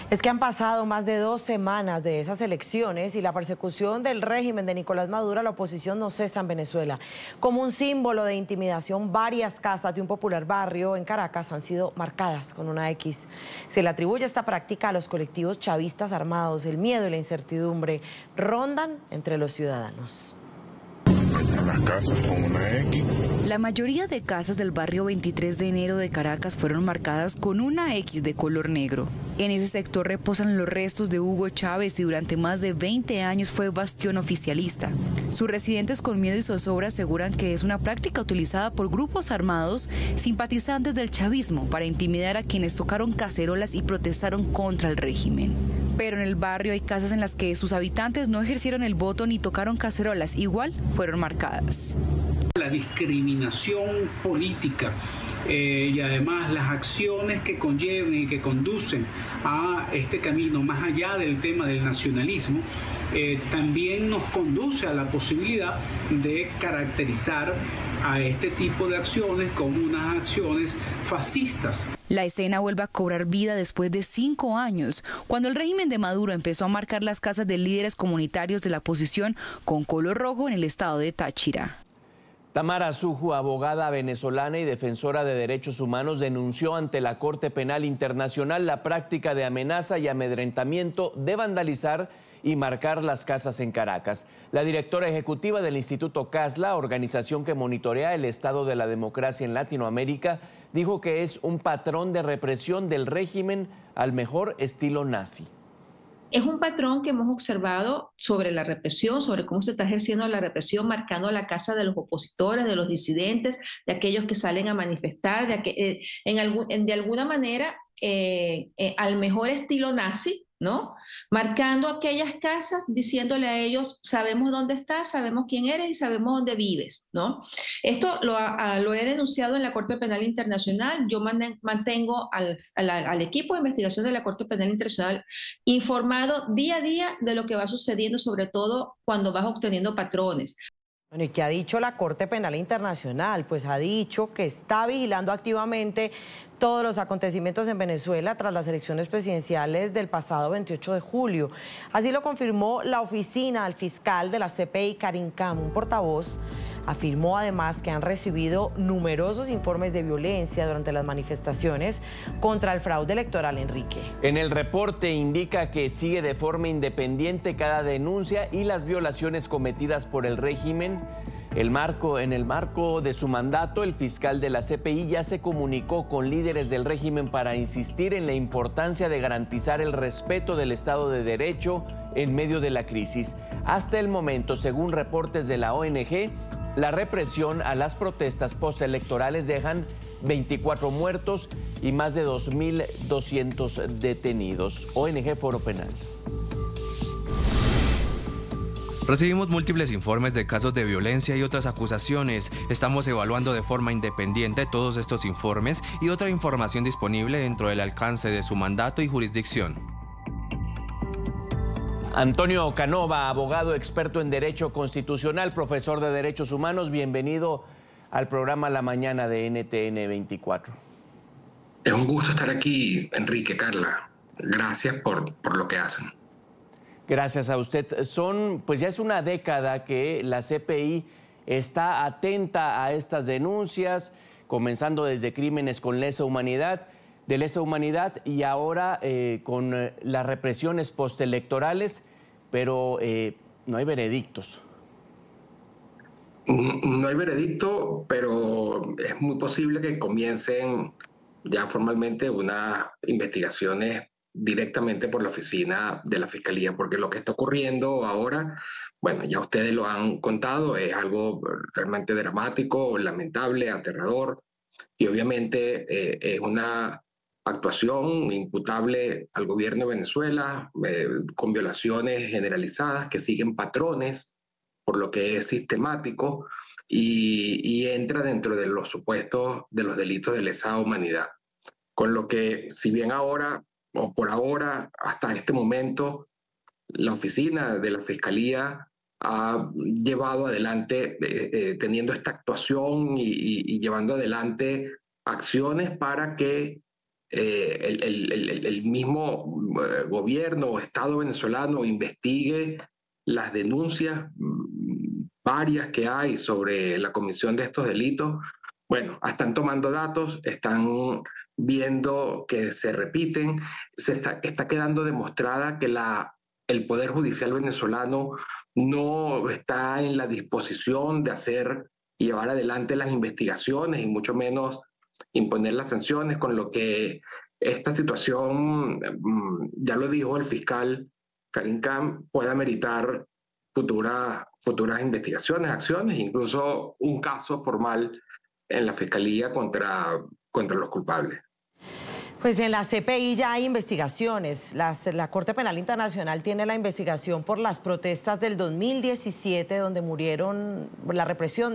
Es que han pasado más de 2 semanas de esas elecciones y la persecución del régimen de Nicolás Maduro a la oposición no cesa en Venezuela. Como un símbolo de intimidación, varias casas de un popular barrio en Caracas han sido marcadas con una X. Se le atribuye esta práctica a los colectivos chavistas armados. El miedo y la incertidumbre rondan entre los ciudadanos. Las casas con una X. La mayoría de casas del barrio 23 de enero de Caracas fueron marcadas con una X de color negro. En ese sector reposan los restos de Hugo Chávez y durante más de 20 años fue bastión oficialista. Sus residentes con miedo y zozobra aseguran que es una práctica utilizada por grupos armados simpatizantes del chavismo para intimidar a quienes tocaron cacerolas y protestaron contra el régimen. Pero en el barrio hay casas en las que sus habitantes no ejercieron el voto ni tocaron cacerolas, igual fueron marcadas. La discriminación política y además las acciones que conllevan y que conducen a este camino, más allá del tema del nacionalismo, también nos conduce a la posibilidad de caracterizar a este tipo de acciones como unas acciones fascistas. La escena vuelve a cobrar vida después de 5 años, cuando el régimen de Maduro empezó a marcar las casas de líderes comunitarios de la oposición con color rojo en el estado de Táchira. Tamara Suju, abogada venezolana y defensora de derechos humanos, denunció ante la Corte Penal Internacional la práctica de amenaza y amedrentamiento de vandalizar y marcar las casas en Caracas. La directora ejecutiva del Instituto CASLA, organización que monitorea el estado de la democracia en Latinoamérica, dijo que es un patrón de represión del régimen al mejor estilo nazi. Es un patrón que hemos observado sobre la represión, sobre cómo se está ejerciendo la represión, marcando la casa de los opositores, de los disidentes, de aquellos que salen a manifestar, de alguna manera al mejor estilo nazi, ¿no? Marcando aquellas casas, diciéndole a ellos, sabemos dónde estás, sabemos quién eres y sabemos dónde vives, ¿no? Esto lo he denunciado en la Corte Penal Internacional. Yo mantengo al equipo de investigación de la Corte Penal Internacional informado día a día de lo que va sucediendo, sobre todo cuando vas obteniendo patrones. Bueno, ¿y qué ha dicho la Corte Penal Internacional? Pues ha dicho que está vigilando activamente todos los acontecimientos en Venezuela tras las elecciones presidenciales del pasado 28 de julio. Así lo confirmó la oficina del fiscal de la CPI, Karim Khan. Un portavoz afirmó además que han recibido numerosos informes de violencia durante las manifestaciones contra el fraude electoral, Enrique. En el reporte indica que sigue de forma independiente cada denuncia y las violaciones cometidas por el régimen. En el marco de su mandato, el fiscal de la CPI ya se comunicó con líderes del régimen para insistir en la importancia de garantizar el respeto del Estado de Derecho en medio de la crisis. Hasta el momento, según reportes de la ONG, la represión a las protestas postelectorales dejan 24 muertos y más de 2.200 detenidos. ONG Foro Penal. Recibimos múltiples informes de casos de violencia y otras acusaciones. Estamos evaluando de forma independiente todos estos informes y otra información disponible dentro del alcance de su mandato y jurisdicción. Antonio Canova, abogado experto en Derecho Constitucional, profesor de Derechos Humanos, bienvenido al programa La Mañana de NTN 24. Es un gusto estar aquí, Enrique, Carla. Gracias por lo que hacen. Gracias a usted. Pues ya es una década que la CPI está atenta a estas denuncias, comenzando desde crímenes de lesa humanidad y ahora con las represiones postelectorales, pero no hay veredictos. No hay veredicto, pero es muy posible que comiencen ya formalmente unas investigaciones directamente por la oficina de la Fiscalía, porque lo que está ocurriendo ahora, bueno, ya ustedes lo han contado, es algo realmente dramático, lamentable, aterrador, y obviamente es una actuación imputable al gobierno de Venezuela con violaciones generalizadas que siguen patrones, por lo que es sistemático, y entra dentro de los supuestos de los delitos de lesa humanidad. Con lo que, si bien ahora, o por ahora, hasta este momento, la oficina de la Fiscalía ha llevado adelante, teniendo esta actuación y llevando adelante acciones para que el mismo gobierno o Estado venezolano investigue las denuncias varias que hay sobre la comisión de estos delitos. Bueno, están tomando datos, están viendo que se repiten, está quedando demostrada que el Poder Judicial venezolano no está en la disposición de hacer y llevar adelante las investigaciones y mucho menos imponer las sanciones, con lo que esta situación, ya lo dijo el fiscal Karim Khan, pueda meritar futuras investigaciones, acciones, incluso un caso formal en la Fiscalía contra los culpables. Pues en la CPI ya hay investigaciones. La Corte Penal Internacional tiene la investigación por las protestas del 2017, donde murieron, la represión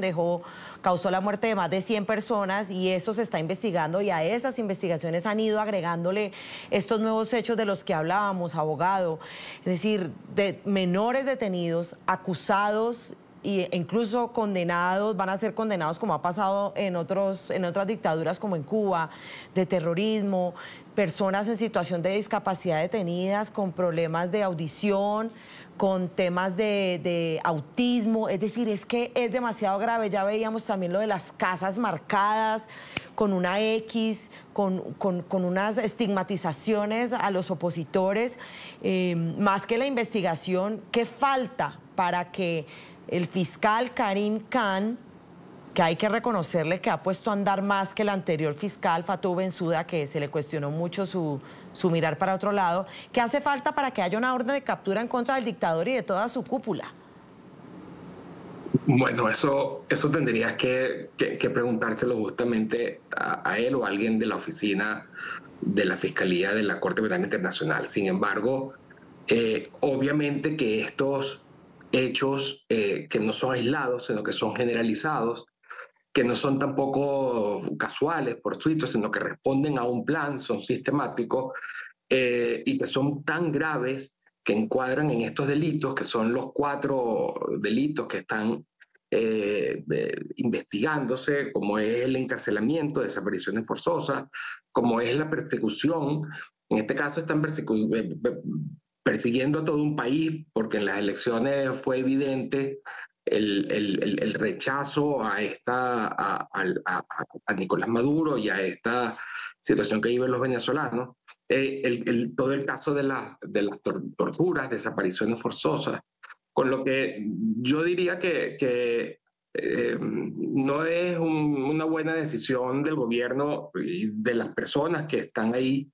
causó la muerte de más de 100 personas, y eso se está investigando, y a esas investigaciones han ido agregándole estos nuevos hechos de los que hablábamos, abogado. Es decir, de menores detenidos, acusados e incluso condenados, van a ser condenados, como ha pasado en otras dictaduras como en Cuba, de terrorismo, personas en situación de discapacidad detenidas con problemas de audición, con temas de autismo. Es decir, es que es demasiado grave. Ya veíamos también lo de las casas marcadas con una X, con unas estigmatizaciones a los opositores. Más que la investigación, ¿qué falta para que el fiscal Karim Khan, que hay que reconocerle que ha puesto a andar más que el anterior fiscal, Fatou Bensouda, que se le cuestionó mucho su mirar para otro lado, qué hace falta para que haya una orden de captura en contra del dictador y de toda su cúpula? Bueno, eso tendrías que preguntárselo justamente a él o a alguien de la oficina de la Fiscalía de la Corte Penal Internacional. Sin embargo, obviamente que estos hechos que no son aislados, sino que son generalizados, que no son tampoco casuales, fortuitos, sino que responden a un plan, son sistemáticos, y que son tan graves que encuadran en estos delitos, que son los 4 delitos que están investigándose, como es el encarcelamiento, desapariciones forzosas, como es la persecución. En este caso están persiguiendo a todo un país, porque en las elecciones fue evidente el rechazo a Nicolás Maduro y a esta situación que viven los venezolanos. Todo el caso de las torturas, desapariciones forzosas, con lo que yo diría que no es una buena decisión del gobierno y de las personas que están ahí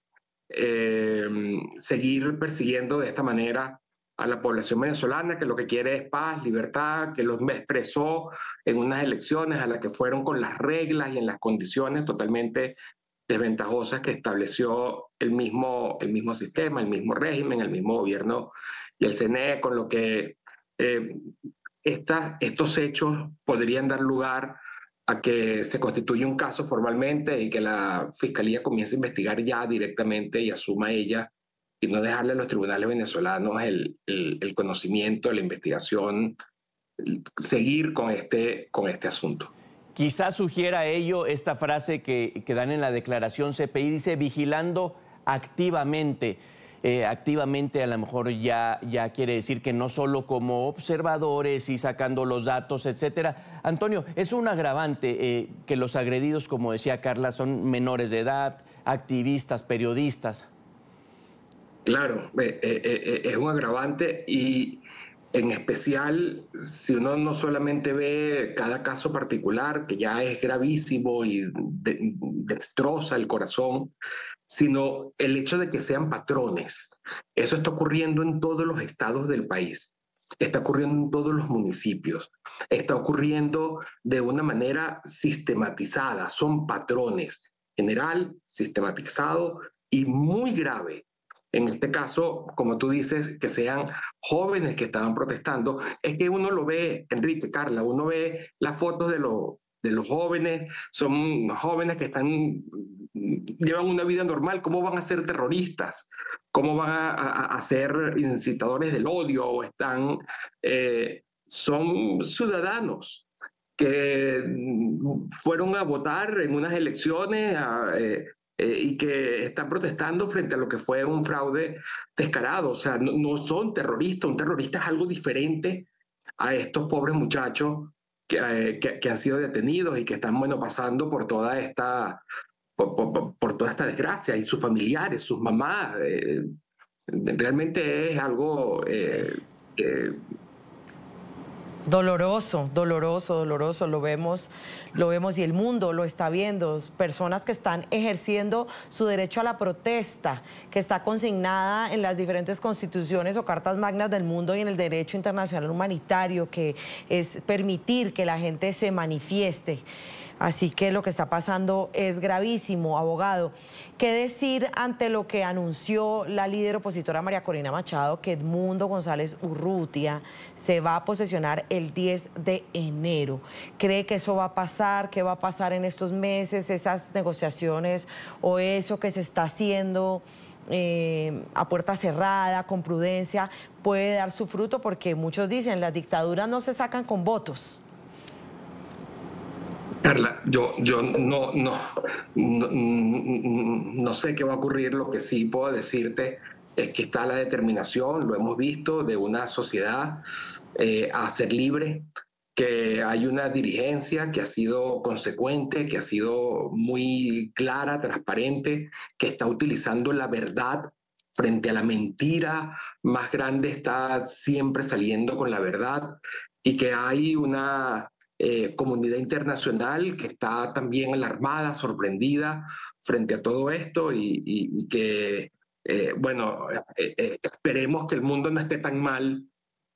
seguir persiguiendo de esta manera a la población venezolana, que lo que quiere es paz, libertad, que lo expresó en unas elecciones a las que fueron con las reglas y en las condiciones totalmente desventajosas que estableció el mismo sistema, el mismo régimen, el mismo gobierno y el CNE, con lo que estos hechos podrían dar lugar a que se constituya un caso formalmente y que la Fiscalía comience a investigar ya directamente y asuma ella, y no dejarle a los tribunales venezolanos el conocimiento, la investigación, seguir con este asunto. Quizás sugiera ello esta frase que dan en la declaración CPI, dice vigilando activamente. Activamente a lo mejor ya quiere decir que no solo como observadores y sacando los datos, etcétera. Antonio, es un agravante que los agredidos, como decía Carla, son menores de edad, activistas, periodistas. Claro, es un agravante, y en especial si uno no solamente ve cada caso particular, que ya es gravísimo y destroza el corazón, sino el hecho de que sean patrones. Eso está ocurriendo en todos los estados del país, está ocurriendo en todos los municipios, está ocurriendo de una manera sistematizada, son patrones, general, sistematizado y muy grave. En este caso, como tú dices, que sean jóvenes que estaban protestando, es que uno lo ve, Enrique, Carla, uno ve las fotos de los jóvenes, son jóvenes que llevan una vida normal. ¿Cómo van a ser terroristas? ¿Cómo van a ser incitadores del odio? Son ciudadanos que fueron a votar en unas elecciones y que están protestando frente a lo que fue un fraude descarado. O sea, no son terroristas. Un terrorista es algo diferente a estos pobres muchachos que han sido detenidos y que están, bueno, pasando por toda esta, por toda esta desgracia, y sus familiares, sus mamás. Realmente es algo doloroso, doloroso, doloroso, lo vemos y el mundo lo está viendo. Personas que están ejerciendo su derecho a la protesta, que está consignada en las diferentes constituciones o cartas magnas del mundo y en el derecho internacional humanitario, que es permitir que la gente se manifieste. Así que lo que está pasando es gravísimo, abogado. ¿Qué decir ante lo que anunció la líder opositora María Corina Machado, que Edmundo González Urrutia se va a posesionar el 10 de enero? ¿Cree que eso va a pasar? ¿Qué va a pasar en estos meses? ¿Esas negociaciones o eso que se está haciendo a puerta cerrada, con prudencia, puede dar su fruto? Porque muchos dicen, las dictaduras no se sacan con votos. Carla, yo no sé qué va a ocurrir. Lo que sí puedo decirte es que está la determinación, lo hemos visto, de una sociedad a ser libre, que hay una dirigencia que ha sido consecuente, que ha sido muy clara, transparente, que está utilizando la verdad frente a la mentira más grande, está siempre saliendo con la verdad, y que hay una comunidad internacional que está también alarmada, sorprendida frente a todo esto, y que, esperemos que el mundo no esté tan mal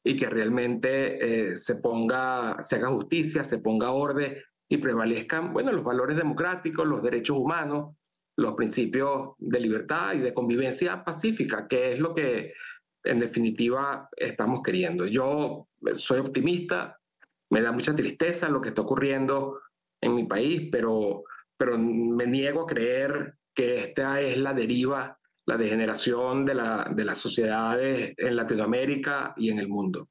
y que realmente se haga justicia, se ponga orden y prevalezcan, bueno, los valores democráticos, los derechos humanos, los principios de libertad y de convivencia pacífica, que es lo que en definitiva estamos queriendo. Yo soy optimista. Me da mucha tristeza lo que está ocurriendo en mi país, pero me niego a creer que esta es la deriva, la degeneración de las sociedades en Latinoamérica y en el mundo.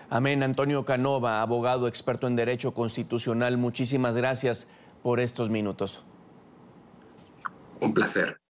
Amén. Antonio Canova, abogado experto en Derecho Constitucional, muchísimas gracias por estos minutos. Un placer.